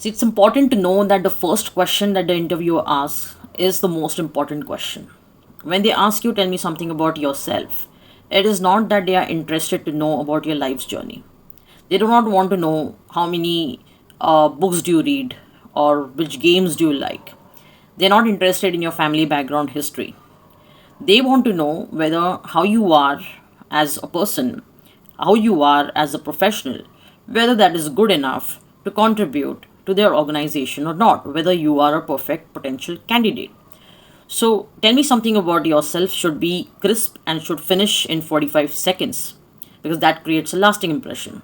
See, it's important to know that the first question that the interviewer asks is the most important question. When they ask you, tell me something about yourself, it is not that they are interested to know about your life's journey. They do not want to know how many books do you read or which games do you like. They're not interested in your family background history. They want to know whether how you are as a person, how you are as a professional, whether that is good enough to contribute to their organization or not, whether you are a perfect potential candidate. So, tell me something about yourself should be crisp and should finish in 45 seconds because that creates a lasting impression.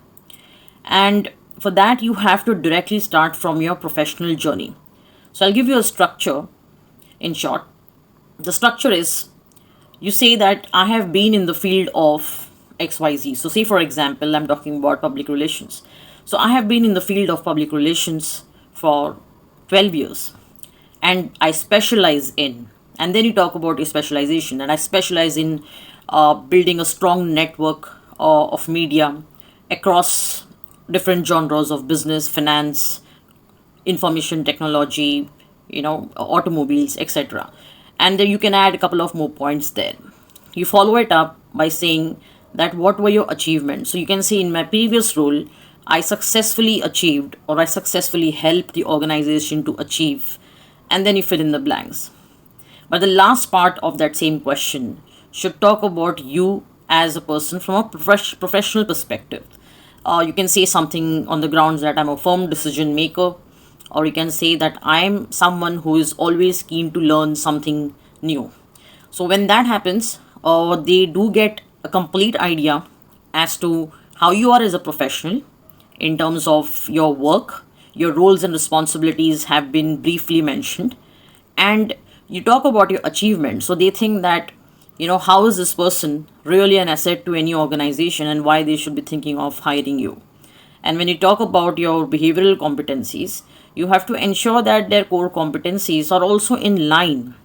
And for that, you have to directly start from your professional journey. So, I'll give you a structure in short. The structure is you say that I have been in the field of XYZ. So, say for example, I'm talking about public relations. So, I have been in the field of public relations for 12 years and I specialize in, and then you talk about your specialization, and I specialize in building a strong network of media across different genres of business, finance, information technology, automobiles, etc. And then you can add a couple of more points there. You follow it up by saying that what were your achievements. So you can say in my previous role, I successfully achieved or I successfully helped the organization to achieve, and then you fill in the blanks. But the last part of that same question should talk about you as a person from a professional perspective. You can say something on the grounds that I'm a firm decision maker, or you can say that I'm someone who is always keen to learn something new. So when that happens, they do get a complete idea as to how you are as a professional in terms of your work. Your roles and responsibilities have been briefly mentioned, and you talk about your achievements. So they think that, how is this person really an asset to any organization and why they should be thinking of hiring you. And when you talk about your behavioral competencies, you have to ensure that their core competencies are also in line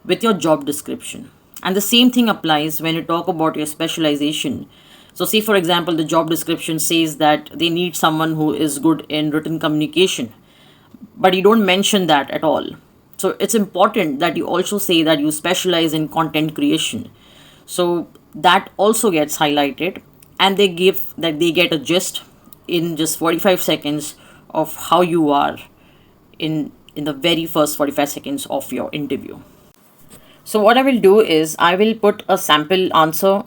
with your job description. And the same thing applies when you talk about your specialization. So, say for example, the job description says that they need someone who is good in written communication, but you don't mention that at all. So, it's important that you also say that you specialize in content creation. So, that also gets highlighted, and they get a gist in just 45 seconds of how you are in the very first 45 seconds of your interview. So what I will do is I will put a sample answer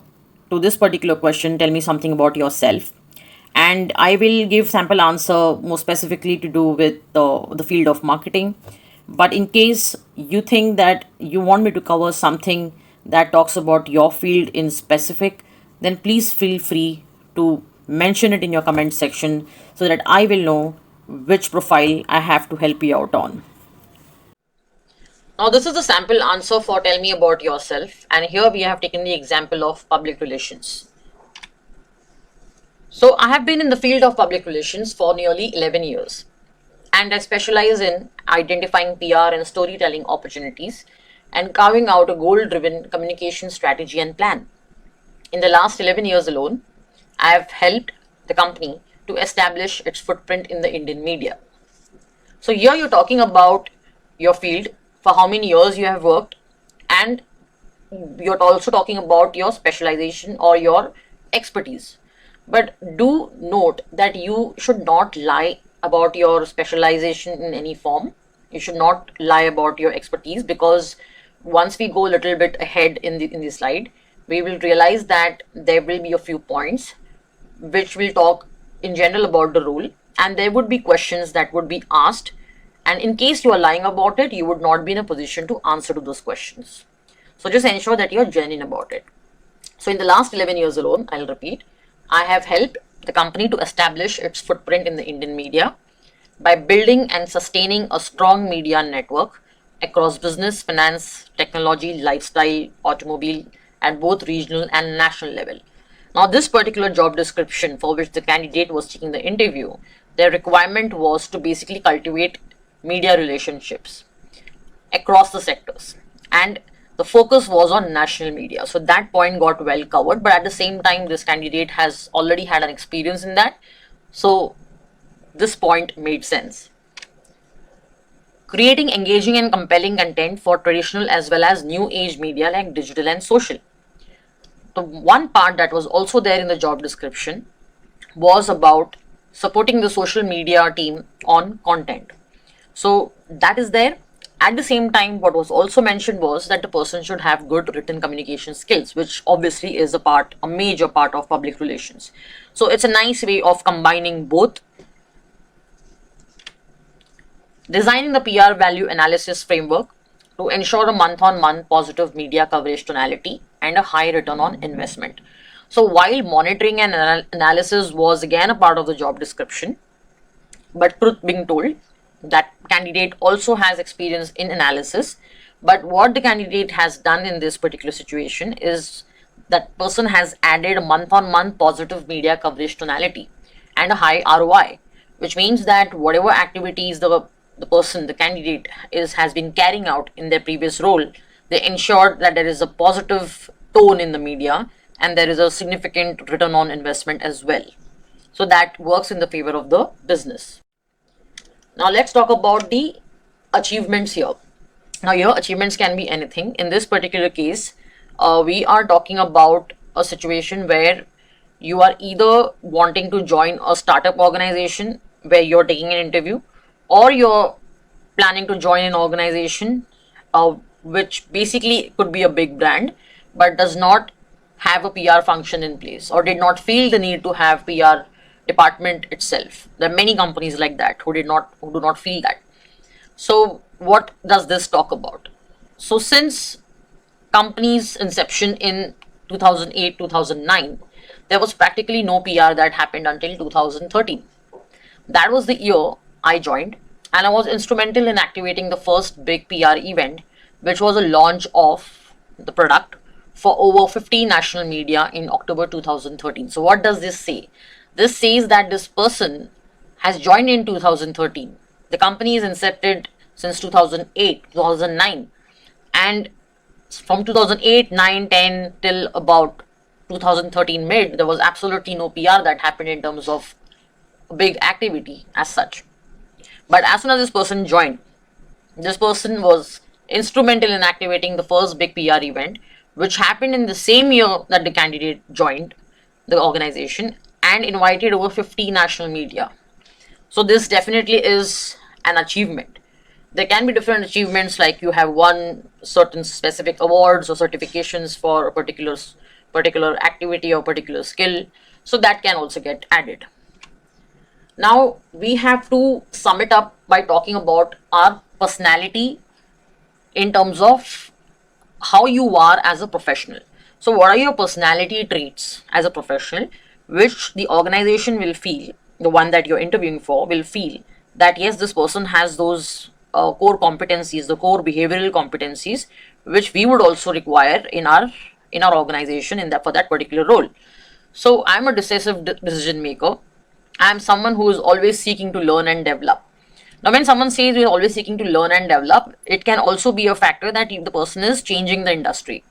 to this particular question, tell me something about yourself, and I will give sample answer more specifically to do with the field of marketing. But in case you think that you want me to cover something that talks about your field in specific, then please feel free to mention it in your comment section so that I will know which profile I have to help you out on. Now, this is the sample answer for tell me about yourself, and here we have taken the example of public relations. So, I have been in the field of public relations for nearly 11 years, and I specialize in identifying PR and storytelling opportunities and carving out a goal driven communication strategy and plan. In the last 11 years alone, I have helped the company to establish its footprint in the Indian media. So, here you're talking about your field, for how many years you have worked, and you're also talking about your specialization or your expertise. But do note that you should not lie about your specialization in any form. You should not lie about your expertise, because once we go a little bit ahead in the slide, we will realize that there will be a few points which will talk in general about the role, and there would be questions that would be asked, and in case you are lying about it, you would not be in a position to answer to those questions. So just ensure that you're genuine about it. So in the last 11 years alone, I'll repeat, I have helped the company to establish its footprint in the Indian media by building and sustaining a strong media network across business, finance, technology, lifestyle, automobile, at both regional and national level. Now, this particular job description for which the candidate was taking the interview, their requirement was to basically cultivate media relationships across the sectors, and the focus was on national media. So that point got well covered, but at the same time, this candidate has already had an experience in that, so this point made sense. creating engaging and compelling content for traditional as well as new age media like digital and social. The one part that was also there in the job description was about supporting the social media team on content. So that is there. At the same time, what was also mentioned was that the person should have good written communication skills, which obviously is a major part of public relations. So it's a nice way of combining both. Designing the PR value analysis framework to ensure a month on month positive media coverage tonality and a high return on investment. So while monitoring and analysis was again a part of the job description, but truth being told, that candidate also has experience in analysis. But what the candidate has done in this particular situation is that person has added a month on month positive media coverage tonality and a high ROI, which means that whatever activities the candidate has been carrying out in their previous role, they ensured that there is a positive tone in the media and there is a significant return on investment as well. So that works in the favor of the business. Now let's talk about the achievements here. Now here achievements can be anything. In this particular case, we are talking about a situation where you are either wanting to join a startup organization where you're taking an interview, or you're planning to join an organization which basically could be a big brand but does not have a PR function in place or did not feel the need to have PR department itself. There are many companies like that who do not feel that. So what does this talk about? So since company's inception in 2008 2009, there was practically no PR that happened until 2013. That was the year I joined, and I was instrumental in activating the first big PR event, which was a launch of the product for over 50 national media in October 2013. So what does this say? This says that this person has joined in 2013. The company is incepted since 2008, 2009, and from 2008, 9, 10 till about 2013 mid, there was absolutely no PR that happened in terms of big activity as such. But as soon as this person joined, this person was instrumental in activating the first big PR event, which happened in the same year that the candidate joined the organization and invited over 50 national media. So this definitely is an achievement. There can be different achievements, like you have won certain specific awards or certifications for a particular activity or particular skill. So that can also get added. Now we have to sum it up by talking about our personality in terms of how you are as a professional. So what are your personality traits as a professional, which the organization will feel, the one that you're interviewing for will feel that yes, this person has those core competencies, the core behavioral competencies, which we would also require in our organization for that particular role. So I'm a decisive decision maker. I'm someone who is always seeking to learn and develop. Now, when someone says we're always seeking to learn and develop, it can also be a factor that if the person is changing the industry.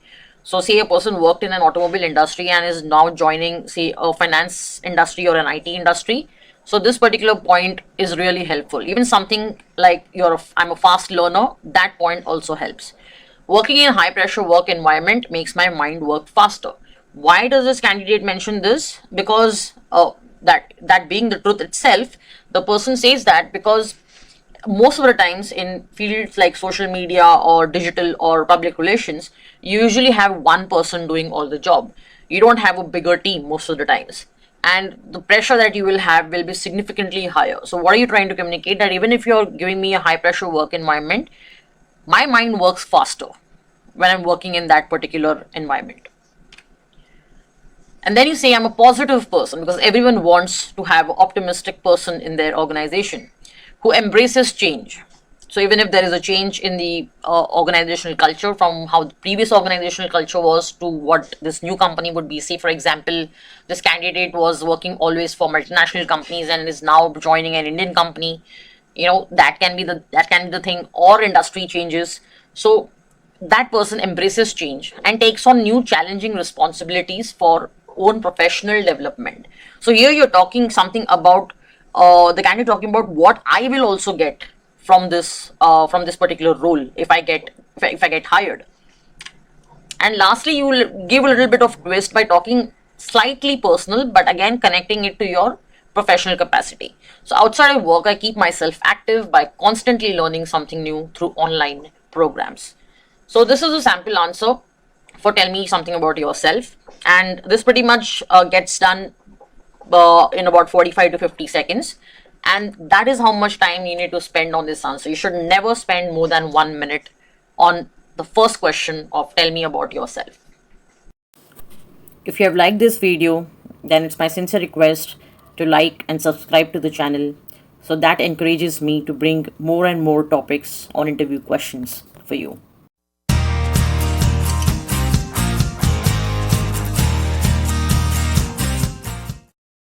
So say a person worked in an automobile industry and is now joining, say, a finance industry or an IT industry. So this particular point is really helpful. Even something like I'm a fast learner, that point also helps. Working in high pressure work environment makes my mind work faster. Why does this candidate mention this? Because that being the truth itself, the person says that because most of the times in fields like social media or digital or public relations, you usually have one person doing all the job. You don't have a bigger team most of the times, and the pressure that you will have will be significantly higher. So what are you trying to communicate? That even if you're giving me a high pressure work environment, my mind works faster when I'm working in that particular environment. And then you say I'm a positive person, because everyone wants to have an optimistic person in their organization who embraces change. So even if there is a change in the organizational culture from how the previous organizational culture was to what this new company would be. Say, for example, this candidate was working always for multinational companies and is now joining an Indian company. That can be the thing, or industry changes. So that person embraces change and takes on new challenging responsibilities for own professional development. So here you're talking something about the candidate talking about what I will also get from this particular role if I get hired. And lastly, you will give a little bit of twist by talking slightly personal, but again connecting it to your professional capacity. So outside of work, I keep myself active by constantly learning something new through online programs. So this is a sample answer for tell me something about yourself, and this pretty much gets done in about 45 to 50 seconds. And that is how much time you need to spend on this answer. You should never spend more than 1 minute on the first question of tell me about yourself. If you have liked this video, then it's my sincere request to like and subscribe to the channel, so that encourages me to bring more and more topics on interview questions for you.